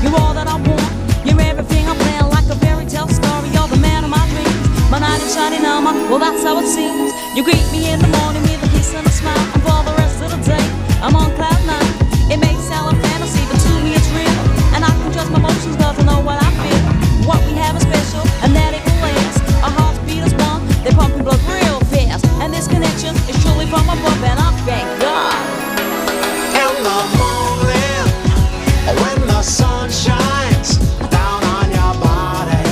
You're all that I want. You're everything I plan, like a fairy tale story. You're the man of my dreams. My knight in shining armor, well that's how it seems. You greet me in the morning with a kiss and a smile, and for the rest of the day, I'm on cloud nine. It may sound like fantasy, but to me it's real. And I can trust my emotions cause I know what I feel. What we have is special, and that it will last. Our hearts beat as one, they pumping blood real fast. And this connection is truly from above, and I thank God. In the morning, when the sun shines down on your body,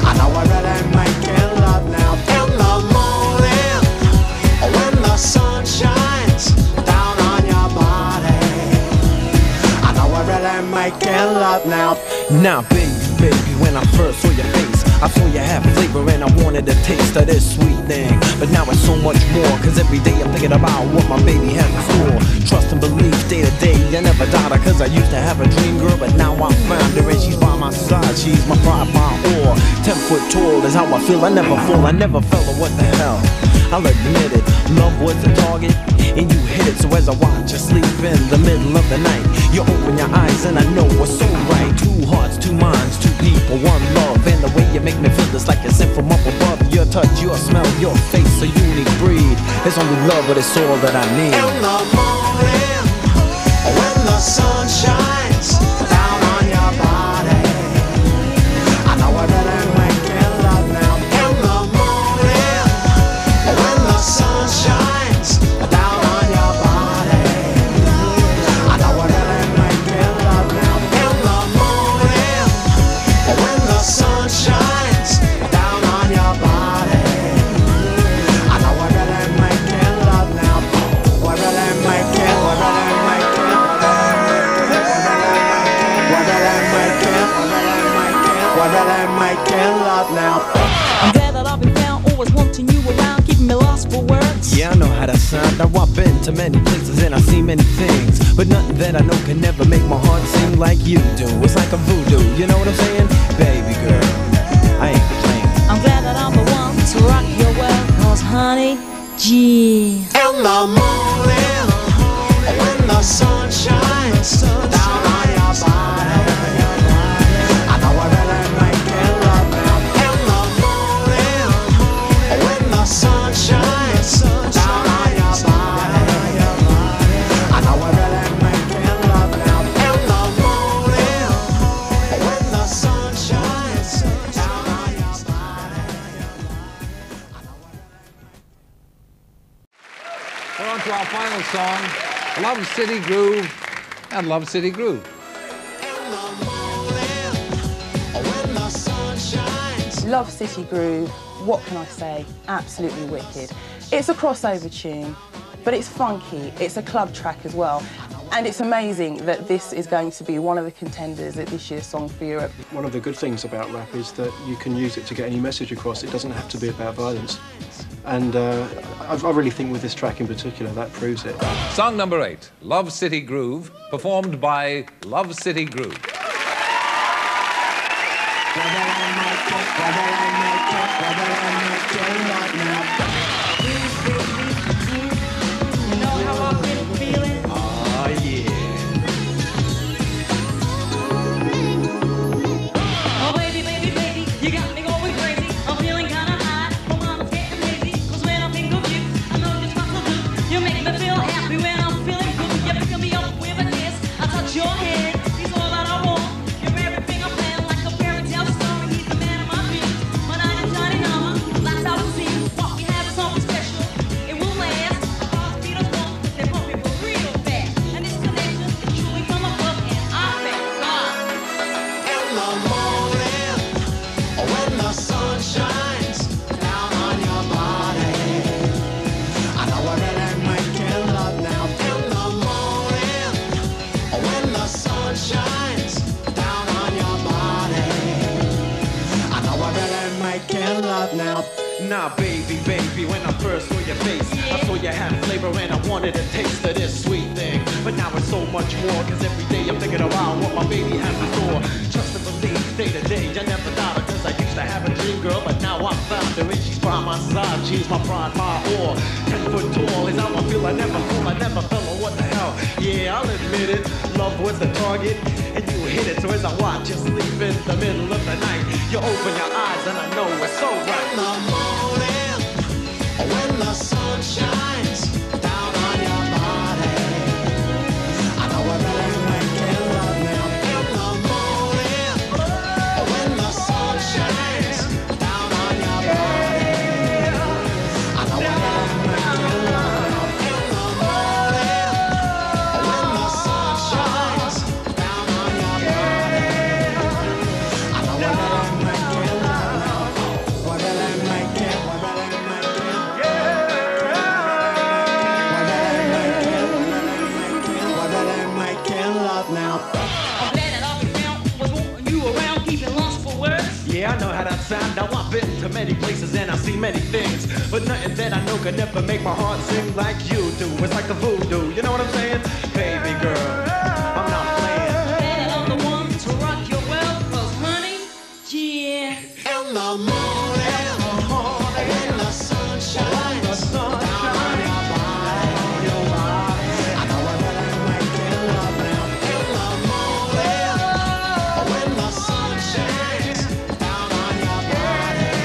I know we're really making love now. In the morning, when the sun shines down on your body, I know we're really making love now. Now baby, when I first saw your face, I saw you have flavor and I wanted a taste of this sweet thing. But now it's so much more, cause every day I'm thinking about what my baby has in store. Trust and belief, day to day, I never doubt her, cause I used to have a dream girl, but now I found her and she's by my side. She's my pride, my all. 10 foot tall is how I feel, I never fall, I never fell, or what the hell. I'll admit it, love was the target, and you hit it. So as I watch you sleep in the middle of the night, you open your eyes and I know what's so right. Two hearts, two minds, two people, one love. And the way you make me feel it's like you're sent from up above. Your touch, your smell, your face, a unique breed. It's only love, but it's all that I need. In the morning, when the sun shines down on your body, I know we're really making love now. In the morning, when the sun shines down on your body, I know we're really making love now. In the morning, when the sun shines down on your body, I know we're really making love now. We're really making, we're really making, we're really making love now. I'm glad that I've been found, always wanting you around, keeping me lost for words. Yeah, I know how that sound. Now I've been to many places and I've seen many things, but nothing that I know can never make my heart sing like you do. It's like a voodoo, you know what I'm saying? Baby girl, I ain't playing. I'm glad that I'm the one to rock your world, cause honey, gee. In the morning, when the sun shines down on your body, I know we're really making love now. In the morning, when the sun shines down on your body, I know we're really making love now. In the morning, when the sun shines down on your body. We're on to our final song, Love City Groove and Love City Groove. Love City Groove, what can I say? Absolutely wicked. It's a crossover tune, but it's funky, it's a club track as well. And it's amazing that this is going to be one of the contenders at this year's Song for Europe. One of the good things about rap is that you can use it to get any message across. It doesn't have to be about violence. And I really think with this track in particular, that proves it. Song number 8, Love City Groove, performed by Love City Groove. Now baby, when I first saw your face, I saw you have flavor and I wanted a taste of this sweet thing. But now it's so much more, cause every day I'm thinking about what my baby has in store. Trust and believe, day to day, I never thought it, cause I used to have a dream girl, but now I'm found her and she's by my side. She's my pride, my all. 10 foot tall is how I feel. I never fall, I never fell. Oh, what the hell? Yeah, I'll admit it. Love was the target, and you hit it. So as I watch you sleep in the middle of the night, you open your eyes, and I know it's so right. In the morning, when the sun shines down on your body, I know we're really making love now. In the morning, when the sun shines down on your body, I know we're really making love now. In the morning, when the sun shines down on your body, I know we're really making love now. We're really making, we're really making, we're really making love now. I'm glad that I've been found, was wanting you around, keeping lost for words. Yeah, I know how that sound. Now I've been to many places and I've seen many things, but nothing that I know could never make my heart sing like you do. It's like a voodoo, you know what I'm saying? Baby girl, I'm not playing. Glad that I'm the one to rock your world, 'cause honey, yeah. In the morning, when the sun shines down on your body, I know we're really making love now. In the morning, when the sun shines down on your body,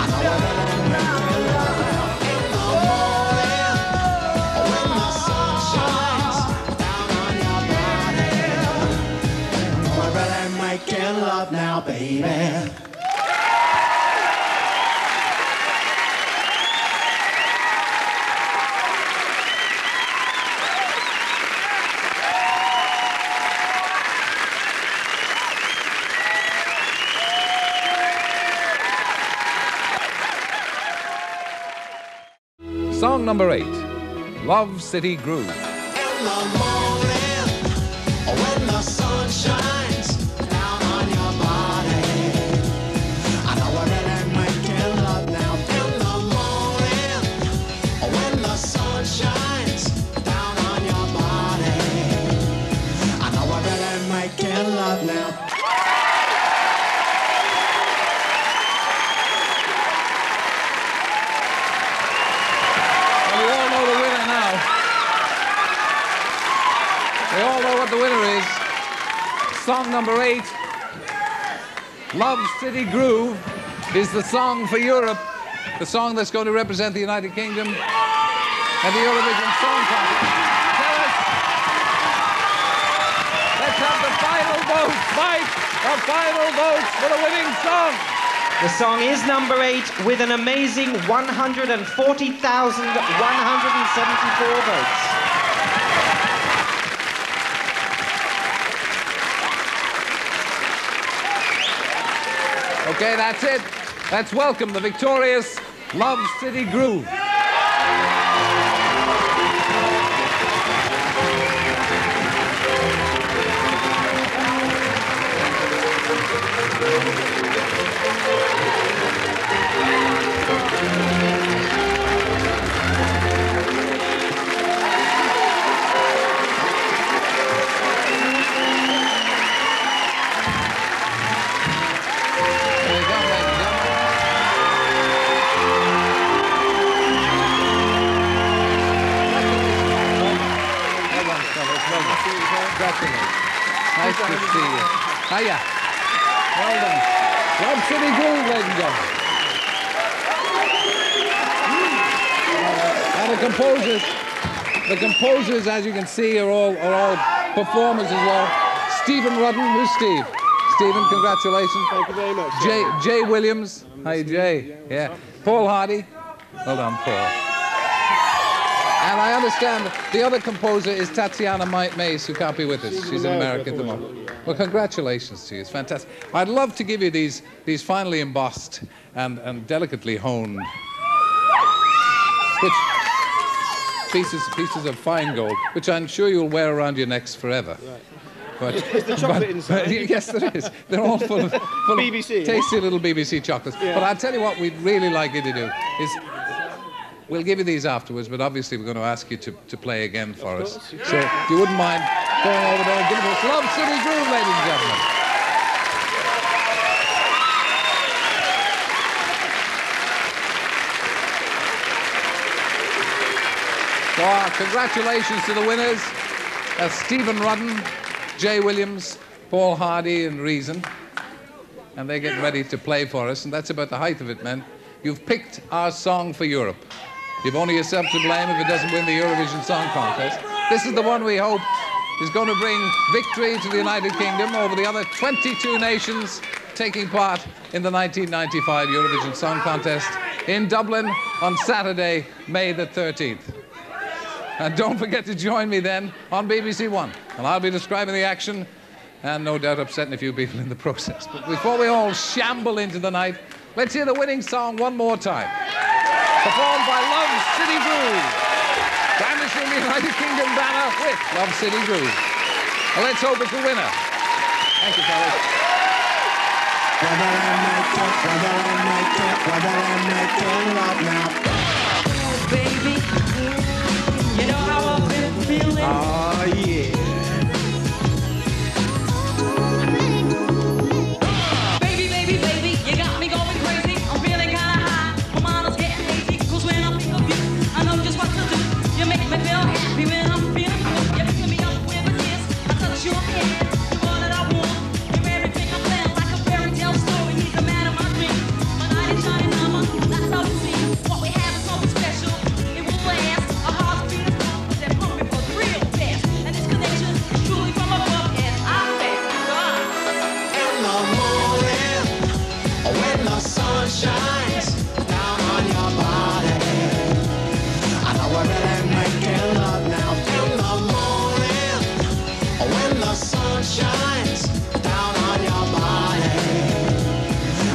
I know we're really making love now. In the morning, when the sun shines down on your body, we're really making love now, baby. Song number 8, Love City Groove. In the morning, when the sun shines down on your body, I know we're really making love now. In the morning, when the sun shines down on your body, I know we're really making love now. Well, we all know the winner now. We all know what the winner is. Song number 8, Love City Groove, is the song for Europe, the song that's going to represent the United Kingdom at the Eurovision Song Contest. Tell us. Let's have the final vote, Mike. The final votes for the winning song. The song is number 8 with an amazing 140,174 votes. Okay, that's it. Let's welcome the victorious Love City Groove. There you go, ladies and gentlemen. Well done, fellas. Well done. Congratulations. Nice to see you. Hiya. Well done. Love City Groove, ladies and gentlemen. And the composers, as you can see, are all performers as well. Stephen Rudden, who's Steve? Stephen, congratulations. Thank you very much. Jay Williams. Hi, Jay. Yeah. Paul Hardy. Well done, Paul. And I understand the other composer is Tatiana Mays, who can't be with us. She's in America at the moment. Well, congratulations to you. It's fantastic. I'd love to give you these finely embossed and delicately honed pieces of fine gold, which I'm sure you'll wear around your necks forever. Right. But, Is the chocolate inside? Yes, there is. They're all full of BBC. tasty little BBC chocolates. Yeah. But I'll tell you what we'd really like you to do is we'll give you these afterwards, but obviously we're going to ask you to play again for us. So if you wouldn't mind going over there and giving us Love City Groove, ladies and gentlemen. Well, congratulations to the winners. Stephen Rudden, Jay Williams, Paul Hardy, and Reason. And they're getting ready to play for us, and that's about the height of it, man. You've picked our song for Europe. You've only yourself to blame if it doesn't win the Eurovision Song Contest. This is the one we hope is going to bring victory to the United Kingdom over the other 22 nations taking part in the 1995 Eurovision Song Contest in Dublin on Saturday, May the 13th. And don't forget to join me then on BBC One. And I'll be describing the action and no doubt upsetting a few people in the process. But before we all shamble into the night, let's hear the winning song one more time. Performed by Love City Groove. Damaging the United Kingdom banner with Love City Groove. Well, let's hope it's a winner. Thank you, fellas. Whether I make it, whether I make it, whether I make it love now. Oh, baby, you know how I've been feeling. Oh, yeah. Baby, baby, baby, you got me going crazy. I'm feeling kinda high. My mind is getting hazy. 'Cause when I think of you, I know just what to do. You make me feel happy when I'm feeling good. You pick me up with a kiss. I touch your hand. You're all that I want. You're everything I plan, like a fairy tale story. He's the man of my dreams. My knight in shining armor, that's how it seems. What we have is something special. It will last. Our hearts beat as one, 'cause they're pumping for real fast. And this connection is truly from above, and I thank God. In the morning, when the sun shines down on your body, I know we're really making love now. In the morning, when the sun shines down on your body,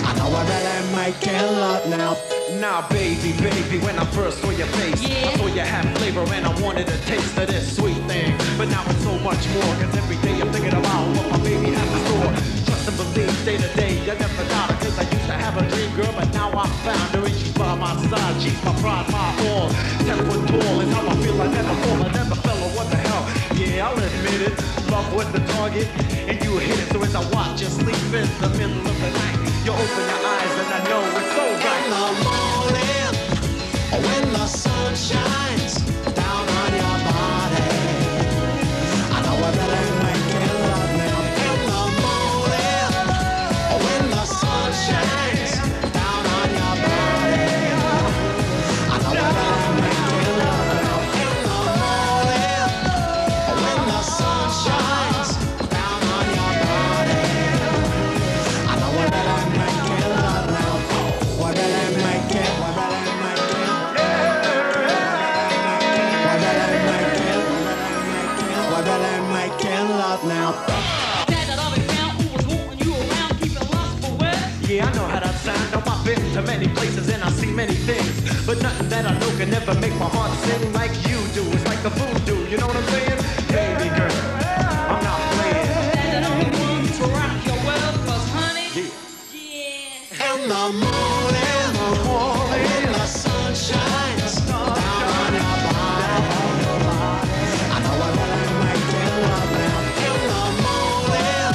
I know we're really making love now. Now, baby, baby, when I first saw your face, I saw you have flavor and I wanted a taste of this sweet thing. But now it's so much more, 'cause every day I'm thinking about what my baby has in store. Trust and believe day to day, I never doubt her, 'cause I used to have a dream girl, but now I found her and she's by my side. She's my pride, my all. 10 foot tall is how I feel. I never fall, I never fell, or what the hell? Yeah, I'll admit it. Love was the target, and you hit it. So as I watch you sleep in the middle of the night, you open your eyes and I know it's so right. In the morning, when the sun shines down on your body, I know we're really making love now. In the morning, when the sun shines down on your body, I know we're really making love now. In the morning, when the sun shines down on your body, I know we're really making love now. We're really making, we're really making. We're really making love now. Dad, that I'll be found who was wanting you around, keeping lust for words. Yeah, I know how that sound. Now I've been to many places and I see many things, but nothing that I know can never make my heart sing like you do. It's like the voodoo, you know what I'm saying? Baby girl, I'm not playing. Dad, that I'm the one to rock your world, 'cause honey, yeah. In the morning, when the sun shines down on your body, I know we're really making love now. In the morning,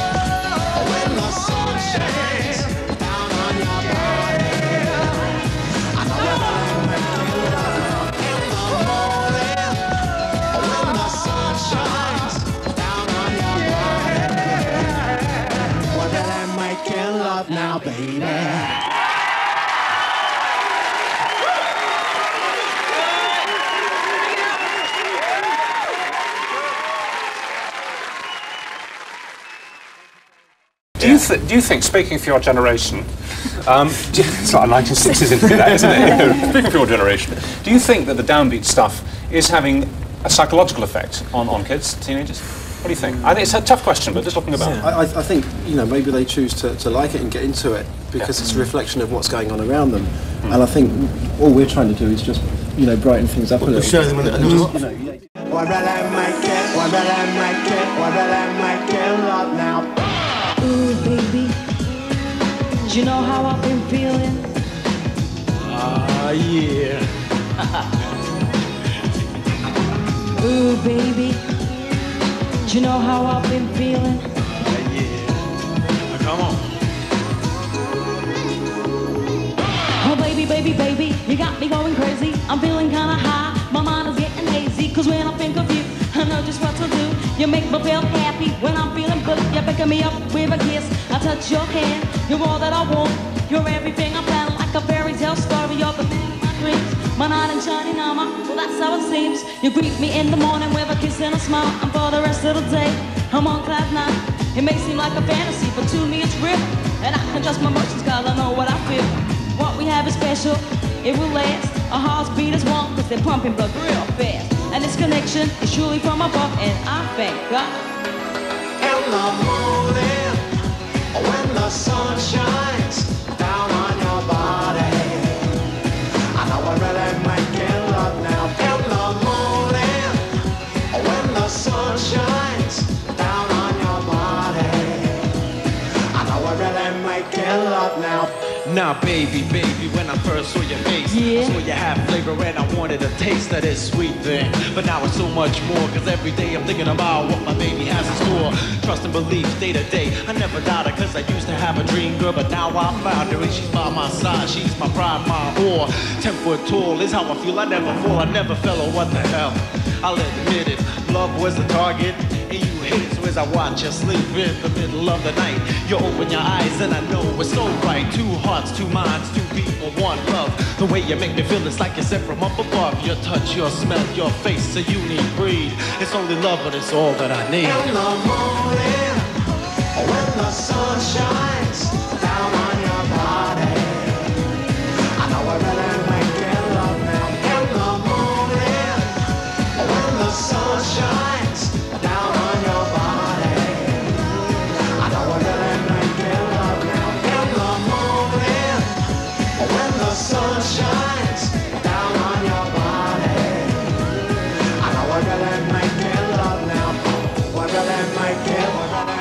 when the sun shines down on your body, I know we're really making love now. In the morning, when the sun shines down on your body, we're really making love now, baby. Do you think, speaking for your generation, it's like a 1960s interview, that, isn't it? Speaking for your generation, do you think that the downbeat stuff is having a psychological effect on kids, teenagers? What do you think? I think it's a tough question, but just looking about. I think, you know, maybe they choose to like it and get into it because it's a reflection of what's going on around them. And I think all we're trying to do is just, you know, brighten things up a little. Show them and just, you know, yeah. We're really making, we're really making, we're really making love now. Ooh, baby, do you know how I've been feeling? Ah, yeah. Ooh, baby, do you know how I've been feeling? Yeah. Come on. Oh, baby, baby, baby, you got me going crazy. I'm feeling kinda high, my mind is getting hazy. Cause when I think of you, I know just what to do. You make me feel happy when I'm feeling blue. You're picking me up with a kiss. I touch your hand. You're all that I want. You're everything I'm planning, like a fairy tale story. You're the man of my dreams, my knight in shining armor. Well, that's how it seems. You greet me in the morning with a kiss and a smile, and for the rest of the day, I'm on cloud nine. It may seem like a fantasy, but to me it's real. And I can trust my emotions, cause I know what I feel. What we have is special, it will last. Our hearts beat as one, cause they're pumping blood real fast. And this connection is truly from above, and I thank God. In the morning, when the sun shines down on your body, I know we're really making love now. In the morning, when the sun shines down on your body, I know we're really making love now. Now, baby, when I first saw your face, I saw you have flavor and I wanted a taste of this sweet thing. But now it's so much more, cause every day I'm thinking about what my baby has in store. Trust and belief day to day, I never doubted cause I used to have a dream girl, but now I found her and she's by my side. She's my pride, my ore. 10 foot tall is how I feel, I never fall, I never fell, oh what the hell. I'll admit it, love was the target. And you hit it, so as I watch you sleep in the middle of the night, you open your eyes and I know it's so right. 2 hearts, 2 minds, 2 people, 1 love. The way you make me feel, it's like you're sent from up above. Your touch, your smell, your face, a unique breed. It's only love, but it's all that I need. In the morning, when the sun shines down on your body, I know we're really making love now. In the morning, when the sun shines down on your body, I know we're really making love now. In the morning, when the sun shines down on your body, I know we're really making love now. We're really making, we're really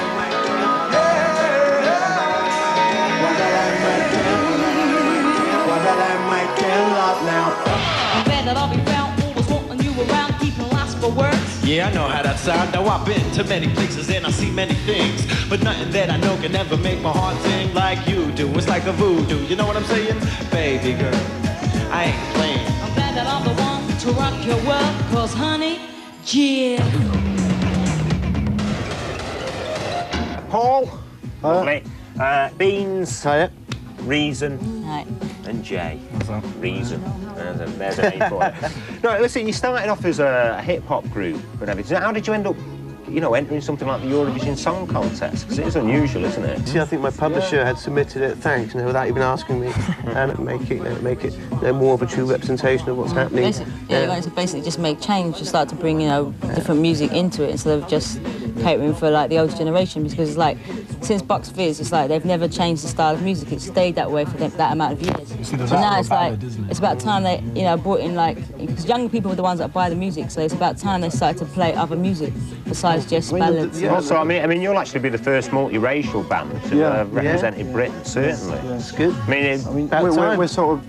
making, we're really making love now. I'm glad that I'll be found, always wanting you around, keeping lots for words. Yeah, I know how that sounds. Now I've been to many places and I see many things, but nothing that I know can ever make my heart sing like you do. It's like a voodoo, you know what I'm saying? Baby girl, I ain't playing. I'm glad that I'm the one to rock your world, cause honey, yeah. Paul, lovely. Beans, Reason, Right. and Jay. Reason. There's a name for it. No, listen, you started off as a hip-hop group and everything. How did you end up, you know, entering something like the Eurovision Song Contest? Because it is unusual, isn't it? See, I think my publisher had submitted it, thanks, without even asking me, and make it more of a true representation of what's happening. You want to basically just make change, just start to bring, different music into it instead of just catering for like the older generation, because it's like since Box Fizz, it's like they've never changed the style of music. It's stayed that way for that amount of years. So now it's like it's about time they brought in because younger people are the ones that buy the music, so it's about time they started to play other music besides just ballads. Also, I mean, you'll actually be the first multiracial band to have represented Britain, certainly. It's good. I mean, we're sort of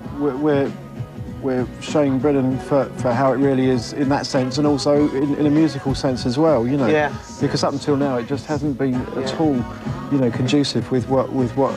we're showing Britain for how it really is in that sense, and also in a musical sense as well, because up until now it just hasn't been at all, conducive with what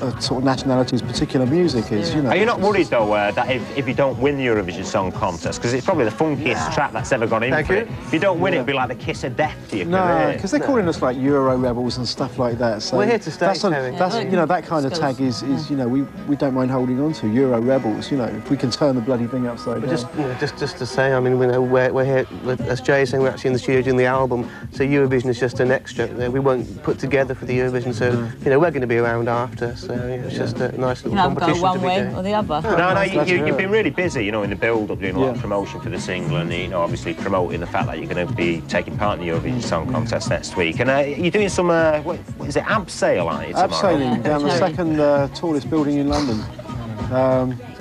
a sort of nationality's particular music is. Are you not worried though that if you don't win the Eurovision Song Contest, because it's probably the funkiest track that's ever gone in for it, if you don't win it, it'll be like the kiss of death to your career. No, because they're calling us like Euro rebels and stuff like that. So we're here to stay. That kind of tag is we don't mind holding on to Euro rebels. If we can turn the bloody thing upside down. Just to say, I mean, we're here, as Jay is saying, we're actually in the studio doing the album, so Eurovision is just an extra. We won't put together for the Eurovision, so we're going to be around after. So it's just a nice little competition. Go one way or the other. No, you've been really busy, in the build-up, doing a lot of promotion for the single, and obviously promoting the fact that you're going to be taking part in the Eurovision Song Contest next week. And you're doing some, what is it, abseil, aren't you, tomorrow? Abseiling down the second tallest building in London.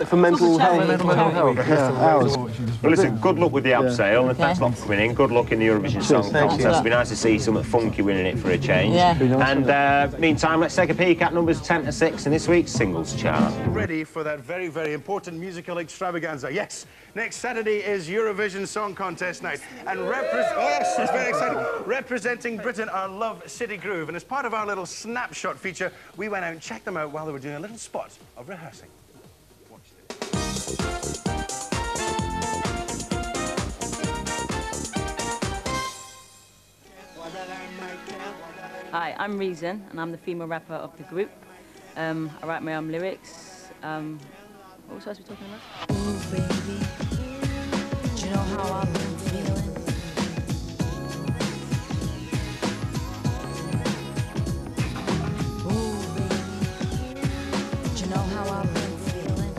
For mental health. Ours. Well, listen, good luck with the abseil, and thanks a lot for winning. Good luck in the Eurovision Song Contest. It'd be nice to see something funky winning it for a change. And meantime, let's take a peek at numbers 10 to 6 in this week's singles chart. Ready for that very, very important musical extravaganza. Yes, next Saturday is Eurovision Song Contest night. And yes, it's very exciting. Representing Britain are Love City Groove. And as part of our little snapshot feature, we went out and checked them out while they were doing a little spot of rehearsing. Watch this. Hi, I'm Reason, and I'm the female rapper of the group. I write my own lyrics. What was I supposed to be talking about? Ooh, baby, do you know how I've been feeling? Ooh, baby, do you know how I've been feeling?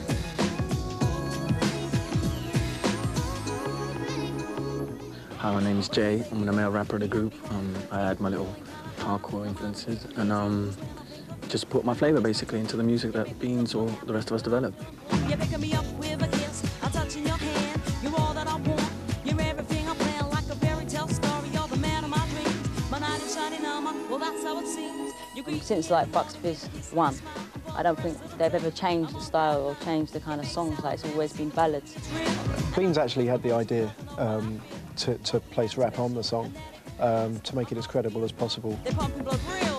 Hi, my name is Jay. I'm the male rapper of the group. I add my little hardcore influences and just put my flavour basically into the music that Beans or the rest of us develop. You're picking me up with a kiss, I'm touching your hand. You're all that I want, you're everything I plan, like a fairy tale story. You're the man of my dreams, my knight in shining armor. Well, that's how it seems. Since like Bucks Fizz 1, I don't think they've ever changed the style or changed the kind of songs. Like, it's always been ballads. Beans actually had the idea to place rap on the song to make it as credible as possible.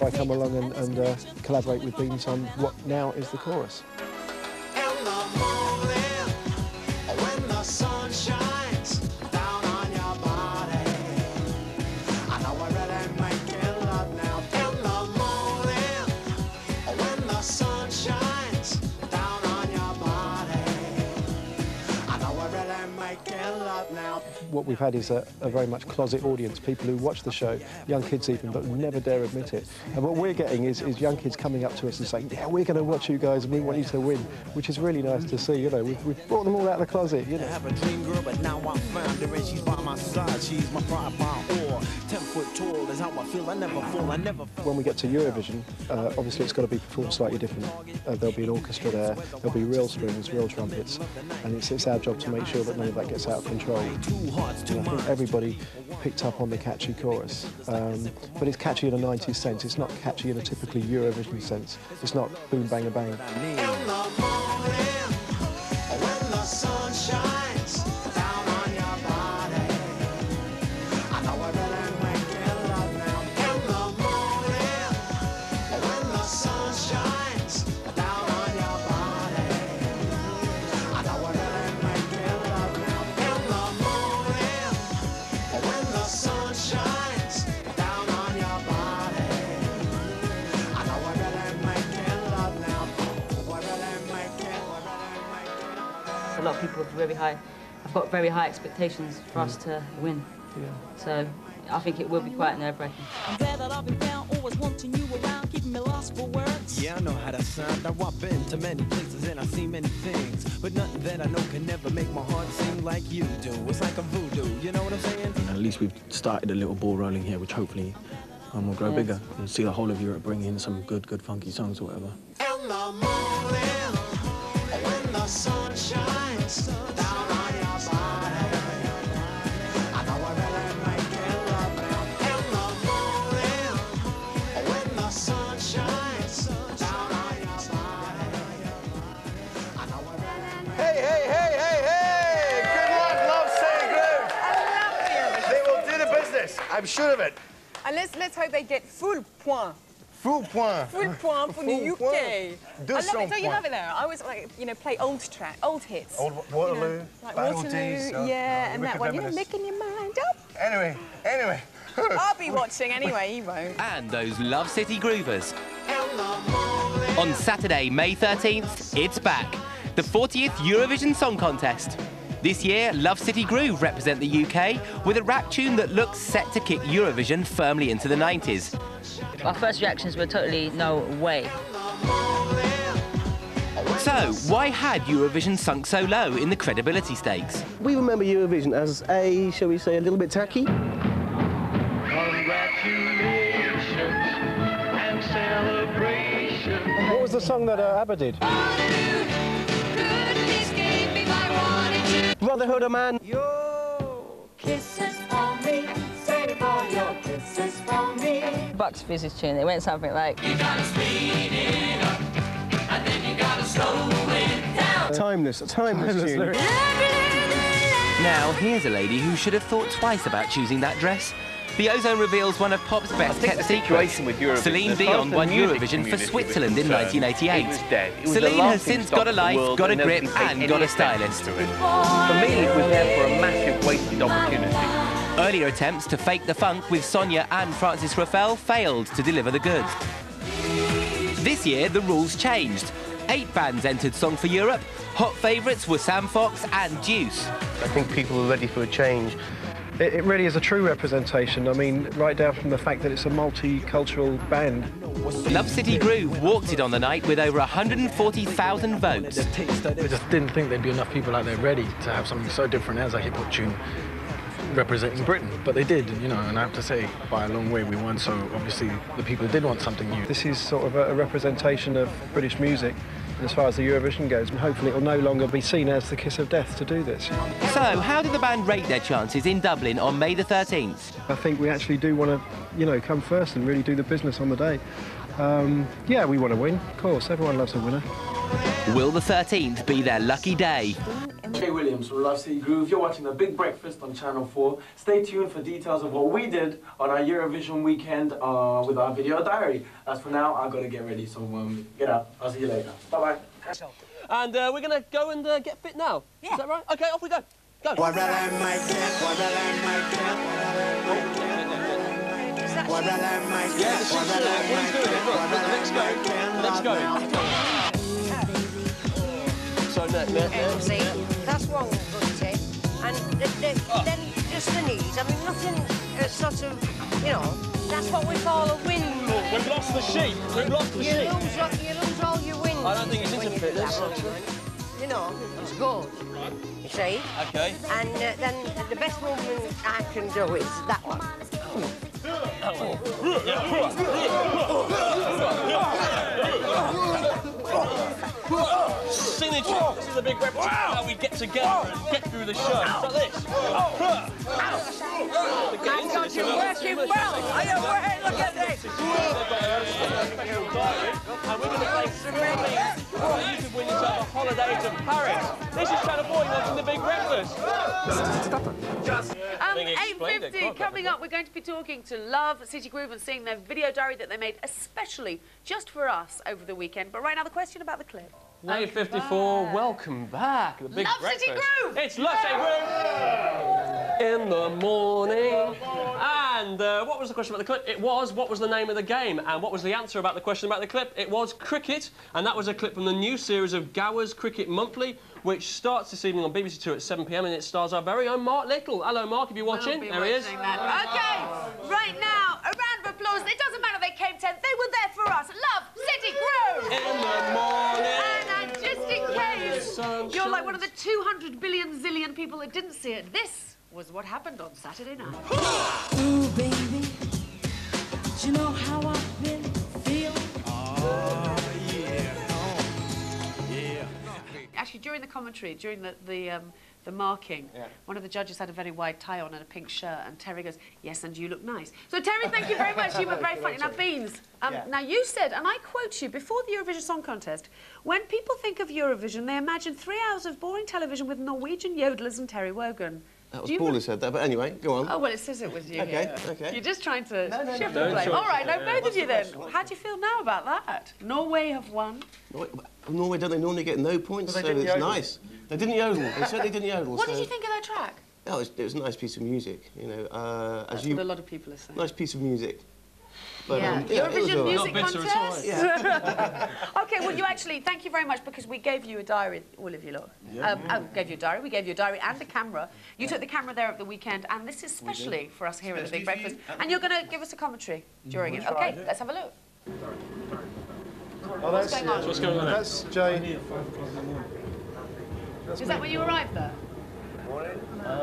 I come along and collaborate with Beans on what now is the chorus. In the morning, when the sun shines down on your body, I know we're really making love now. In the morning, when the sun shines down on your body, I know we're really making love now. What we've had is a very much closet audience, people who watch the show, young kids even, but never dare admit it. And what we're getting is young kids coming up to us and saying, yeah, we're going to watch you guys and we want you to win, which is really nice to see. You know, we've brought them all out of the closet, you know. I have a dream girl, but now I found her and she's by my side. She's my pride, my ore. 10 foot tall is how I feel. I never fall, I never fall. When we get to Eurovision, obviously it's got to be performed slightly different. There'll be an orchestra there, there'll be real strings, real trumpets, and it's our job to make sure that none of that gets out of control. And I think everybody picked up on the catchy chorus, but it's catchy in a 90s sense. It's not catchy in a typically Eurovision sense. It's not boom, bang, bang. In the morning, when the sun shines down on your body, I know we're really making love now. In the morning, when the sun shines down on your body, I know we're really making love now. In the morning, when the sun shines down on your body, I know we're really making love now. We're really making. A lot of people have got very high expectations for us to win. So I think it will be quite nerve-wracking. I'm glad that I've been found, always wanting you around, keeping me lost for words. Yeah, I know how that sound. Now I've been to many places and I've seen many things, but nothing that I know can never make my heart sing like you do. It's like a voodoo, you know what I'm saying? And at least we've started a little ball rolling here, which hopefully will grow bigger and see the whole of Europe bring in some good funky songs or whatever. In the morning, when the sun shines down on your body, I know we're really making love now. In the morning, when the sun shines down on your body, I know we're really. Hey, hey, hey, hey, hey! Good luck, Love City Groove. I love the Eurovision. They will do the business, I'm sure of it. And let's hope they get full point. Full point. Full point for the Full UK. point. I love it. Don't you love it though? I always like, play old hits. Old Waterloo, Like Battle Waterloo, Days, yeah, and that Wicked one. Feminist. Making your mind up. Anyway. I'll be watching anyway, you won't. And those Love City Groovers. On Saturday, May 13th, it's back. The 40th Eurovision Song Contest. This year, Love City Groove represent the UK with a rap tune that looks set to kick Eurovision firmly into the 90s. Our first reactions were totally no way. So, why had Eurovision sunk so low in the credibility stakes? We remember Eurovision as a, shall we say, a little bit tacky. Congratulations and celebration. What was the song that ABBA did? Brotherhood of Man. Your kisses for me, say for your kisses for me. Bucks Fizz's tune, it went something like, You gotta speed it up, and then you gotta slow it down. Timeless tune. Now, here's a lady who should have thought twice about choosing that dress. The Ozone reveals one of pop's best kept secrets. Celine Dion won Eurovision for Switzerland in 1988. Celine has since got a life, got a grip and got a stylist. For me, it was therefore a massive wasted opportunity. Earlier attempts to fake the funk with Sonia and Francis Raffel failed to deliver the goods. This year, the rules changed. 8 bands entered Song for Europe. Hot favourites were Sam Fox and Deuce. I think people are ready for a change. It really is a true representation. I mean, right down from the fact that it's a multicultural band. Love City Groove walked it on the night with over 140,000 votes. I just didn't think there'd be enough people out there ready to have something so different as a hip-hop tune representing Britain, but they did, you know, and I have to say, by a long way we won, so obviously the people did want something new. This is sort of a representation of British music as far as the Eurovision goes, and hopefully it will no longer be seen as the kiss of death to do this. So, how did the band rate their chances in Dublin on May the 13th? I think we actually do want to, you know, come first and really do the business on the day. Yeah, we want to win, of course, everyone loves a winner. Will the 13th be their lucky day? Jay Williams from Love City Groove. You're watching The Big Breakfast on Channel 4. Stay tuned for details of what we did on our Eurovision weekend with our video diary. As for now, I've got to get ready, so get up. I'll see you later. Bye-bye. And we're going to go and get fit now. Yeah. Is that right? OK, off we go. Go. What will I make it? What will I make it? What will I make it? Yeah, what will I make it? Let's go. Let's go. So, See, that's one good tip. And then just the knees. I mean, nothing sort of, you know, that's what we call a win. We've lost the sheep. We've lost the sheep. You lose all your wins. I don't think it's into fitness. You know, it's good. You see? OK. And then the best movement I can do is that one. Signature. This is a big repertoire. How we get together and get through the show. Like this. I've got you working well. Are you working? Look at this. And we're going to play Symphony. You could win yourself a holiday to Paris. This is Channel 4 watching The Big Breakfast. 8:50 coming up. We're going to be talking to Love City Groove and seeing their video diary that they made especially just for us over the weekend. But right now, the question about the clip. 8:54. Welcome back. The Big Love Breakfast. City Groove. It's Love City Groove in the morning. And what was the question about the clip? It was, what was the name of the game? And what was the answer about the question about the clip? It was cricket. And that was a clip from the new series of Gower's Cricket Monthly, which starts this evening on BBC Two at 7 p.m. and it stars our very own Mark Little. Hello, Mark, if you're watching. There he is. OK, right now, a round of applause. It doesn't matter they came 10th. They were there for us. Love City Groove. In the morning. And just in case you're like one of the 200 billion zillion people that didn't see it, this was what happened on Saturday night. Ooh, baby, you know how I've been feeling. Oh, yeah. Actually, during the commentary, during the marking, one of the judges had a very wide tie on and a pink shirt, and Terry goes, "Yes, and you look nice." So, Terry, thank you very much. You were very funny. Now, Beans, now you said, and I quote you, before the Eurovision Song Contest, when people think of Eurovision, they imagine 3 hours of boring television with Norwegian yodelers and Terry Wogan. That was Paul who said that, but anyway, go on. Oh, well, it says it was you. OK, here. OK. You're just trying to shift no, the blame. sure. All right, now, both of you then. question? How do you feel now about that? Norway have won. Norway, don't they normally get no points? So it's nice. They didn't yodel. They certainly didn't yodel. What did you think of their track? Oh, it was a nice piece of music, you know. That's what a lot of people are saying. Nice piece of music. But, Eurovision Music Contest? Yeah. OK, well, you actually, thank you very much, because we gave you a diary, all of you lot. Gave you a diary, we gave you a diary and a camera. You took the camera there at the weekend, and this is specially for us here at the Big Breakfast. And you're going to give us a commentary during it. OK, let's have a look. Oh, What's going on? What's going on there? That's Jay. Is that when you arrived there?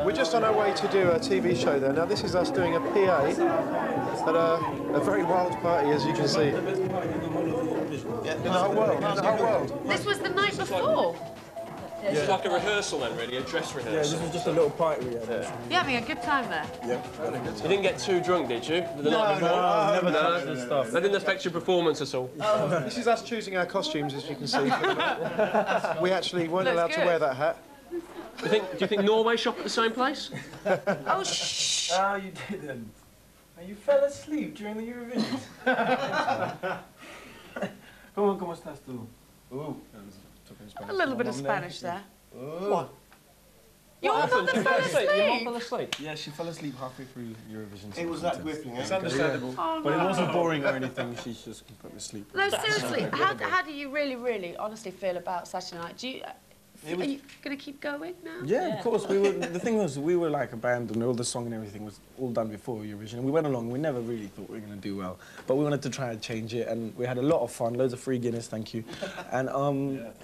We're just on our way to do a TV show there. Now, this is us doing a PA at a very wild party, as you can see. In the whole world. In the whole world. This was the night before. It's like a rehearsal then, really, a dress rehearsal. Yeah, this was just a little party we had. You're having a good time there. Yeah. You didn't get too drunk, did you? The night before? Never done this stuff. That didn't affect your performance at all? This is us choosing our costumes, as you can see. We actually weren't allowed to good. wear that hat. Do you think Norway shop at the same place? Oh, shh. Oh, you didn't. And you fell asleep during the Eurovision. ¿Cómo estás tú? A little bit of Spanish there. What? Your mother fell asleep? Your mum fell asleep? Yeah, she fell asleep halfway through Eurovision. It was that gripping, eh? It's understandable, Oh, but it no. wasn't boring or anything. She's just completely asleep. No, seriously, how do you really, honestly feel about Saturday night? Do you, are you going to keep going now? Yeah, of course. We were. The thing was, we were like a band, and all the song and everything was all done before Eurovision. And we went along. We never really thought we were going to do well, but we wanted to try and change it, and we had a lot of fun. Loads of free Guinness, thank you. And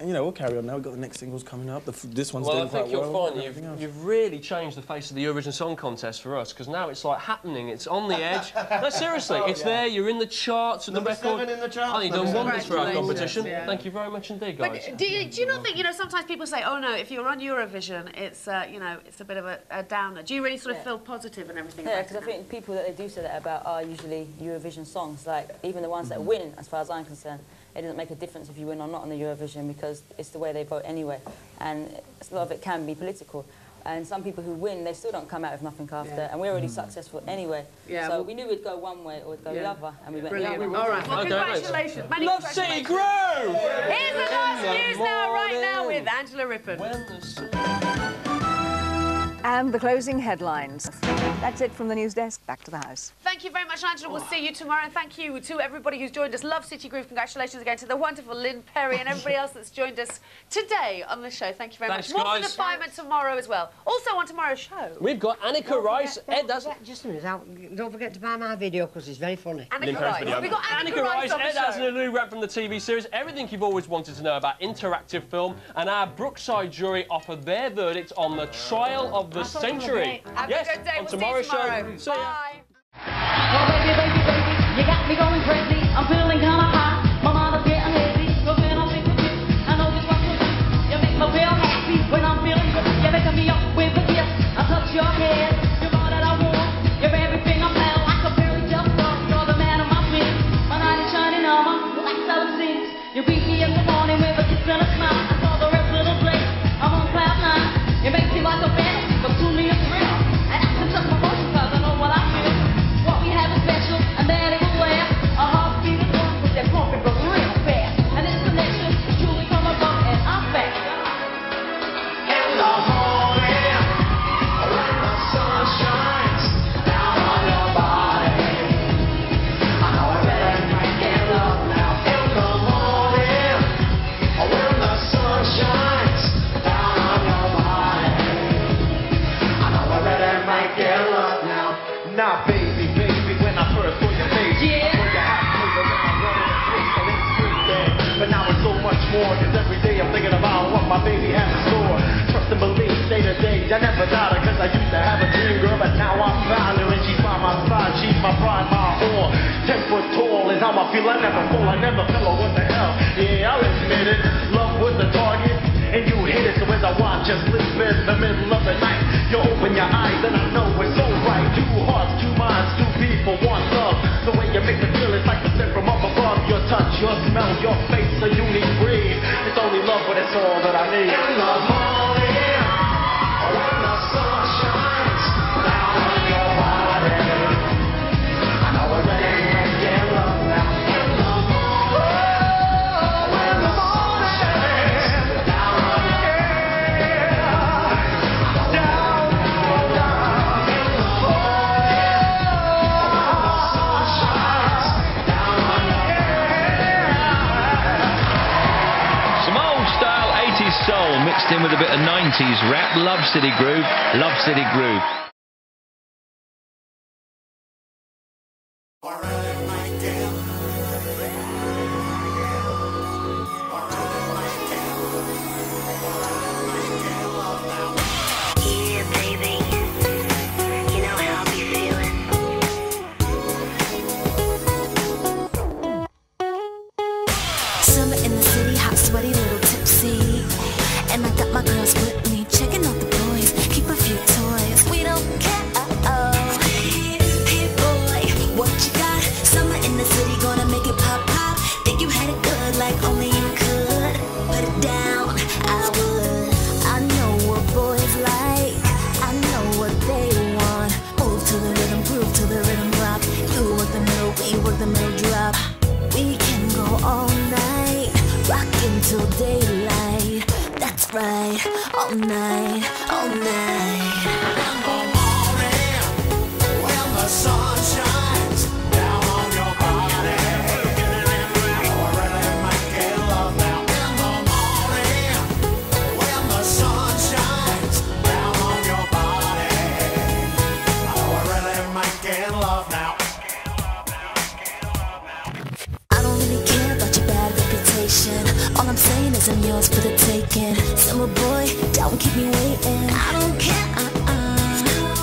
you know, we'll carry on now. We've got the next singles coming up. This one's doing quite well. Well, I think you'll find you've really changed the face of the Eurovision Song Contest for us, because now it's like happening. It's on the edge. No, seriously, it's there. You're in the charts with the record. #7 in the charts. Oh, you've done wonders for our competition. Yeah. Thank you very much indeed, guys. But do you not think, you know, sometimes people say, oh no, if you're on Eurovision, it's, you know, it's a bit of a downer. Do you really sort of feel positive and everything? Yeah, because I think people that they do say that about are usually Eurovision songs. Like, even the ones that win, as far as I'm concerned, it doesn't make a difference if you win or not on the Eurovision, because it's the way they vote anyway. And a lot of it can be political. And some people who win, they still don't come out with nothing after, and we're already successful anyway. Yeah, so we knew we'd go one way or we'd go the other, and we went Brilliant. the other. All right, well, congratulations. Many Love City Groove! Here's the last news now, right now, with Angela Rippon. And the closing headlines. That's it from the news desk. Back to the house. Thank you very much, Angela. We'll see you tomorrow. And thank you to everybody who's joined us. Love City Groove. Congratulations again to the wonderful Lynn Perry and everybody else that's joined us today on the show. Thank you very much. More for the firemen tomorrow as well. Also on tomorrow's show. We've got Annika Rice. Ed has... Just a minute. Don't forget to buy my video, because it's very funny. Annika Rice. We've got Annika Rice. on the Ed has show. a new rep from the TV series. Everything you've always wanted to know about interactive film. And our Brookside jury offered their verdict on the trial of the century. Have a good day. On We'll see you tomorrow's tomorrow. show. See ya. Bye. Oh, baby, baby, baby, you got me going crazy. I'm feeling kinda hot. My mama's getting lazy. So when I think of you, I know just what to do. You make me feel happy when I'm feeling good. You're making me up with a kiss. I touch your head. You're all that I want. You're everything I'm now. Like a fairy tale star. You're the man of my dreams. My night is shining armor. Well, that's how it seems. You greet me in the morning with a kiss and a smile. I saw the rest of the place. I'm on cloud nine. It makes me like a fantasy, but to me it's real. And I can touch my emotions 'cause I know what I feel. What we have is special, and that is a laugh. Our hearts beat as one, but they're pumping but real fast. And this connection is truly from above, and I'm back. In the morning, when the sun shines down on your body, I know I better make it love now. In the morning, when the sun shines down on your body, I know I better make it love now. Now, baby, when I first saw your face, I saw your hat paper when I'm running the place, and it's good there. But now it's so much more, 'cause every day I'm thinking about what my baby has in store. Trust and believe, day to day, I never doubt her, 'cause I used to have a dream girl, but now I found her, and she's by my side, she's my pride, my all. 10 foot tall is how I feel, I never fall, I never fell, oh, what the hell, yeah, I'll admit it, love was the target, and you hit it, so as I watch you sleep in the middle of the night, you open your eyes, and I know it's so right. 2 hearts, 2 minds, 2 people, 1 love. The way you make me feel, it's like the scent from up above. Your touch, your smell, your face, a unique breeze. It's only love, but it's all that I need. In the morning, when the sun shines down on your body, I know we're ready to make love now. In the morning, when the sun shines down on your soul mixed in with a bit of 90s rap. Love City Groove, Love City Groove. Summer in the city, hot, sweaty, little tipsy. And I got my girls with me, checking out the boys. Keep a few toys, we don't care. Hey boy, what you got? Summer in the city, gonna make it pop, pop. Think you had it good, like only you could. Put it down, I would. I know what boys like, I know what they want. Move to the rhythm, groove to the rhythm, drop. You work the middle, we work the middle, drop. We can go all night, rock until daylight. That's right, all night, all all night. In the morning, when the sun shines down on your body, we're really making love now. In the morning, when the sun shines down on your body, we're really making love now. I don't really care about your bad reputation. All I'm saying is I'm yours for the taking. Summer boy, don't keep me waiting. I don't care,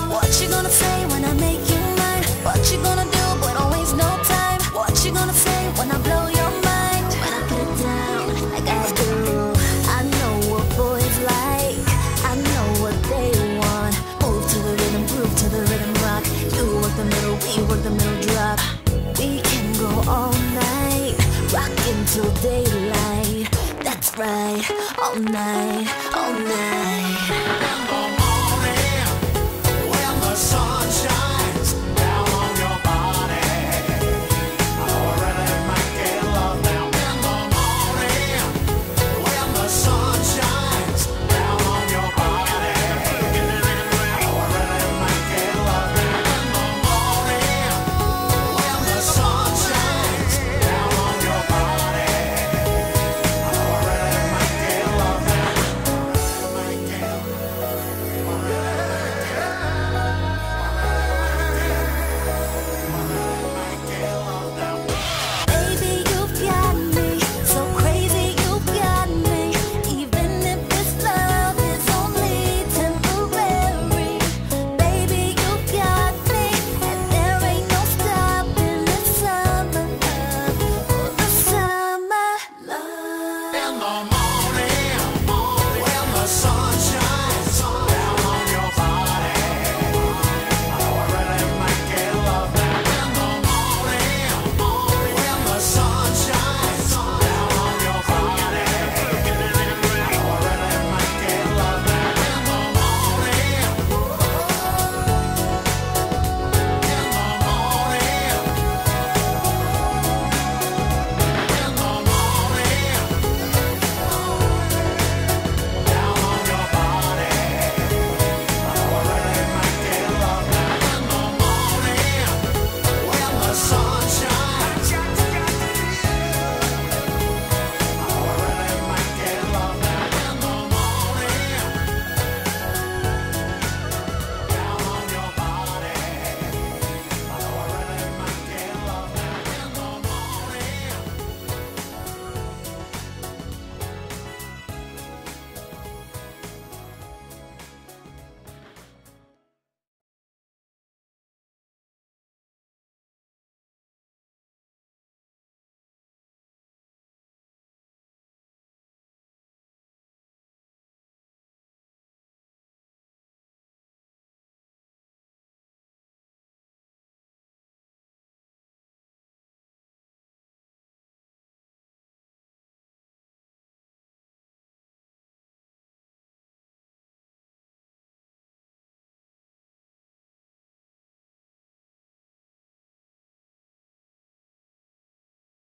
what you gonna say when I make you mine? What you gonna do, but don't waste no time? What you gonna say when I blow your mind? When I put it down like I do. I know what boys like, I know what they want. Move to the rhythm, groove to the rhythm, rock. You work the middle, we work the middle drop. We can go all night, rock until daylight. That's right, all night, all night.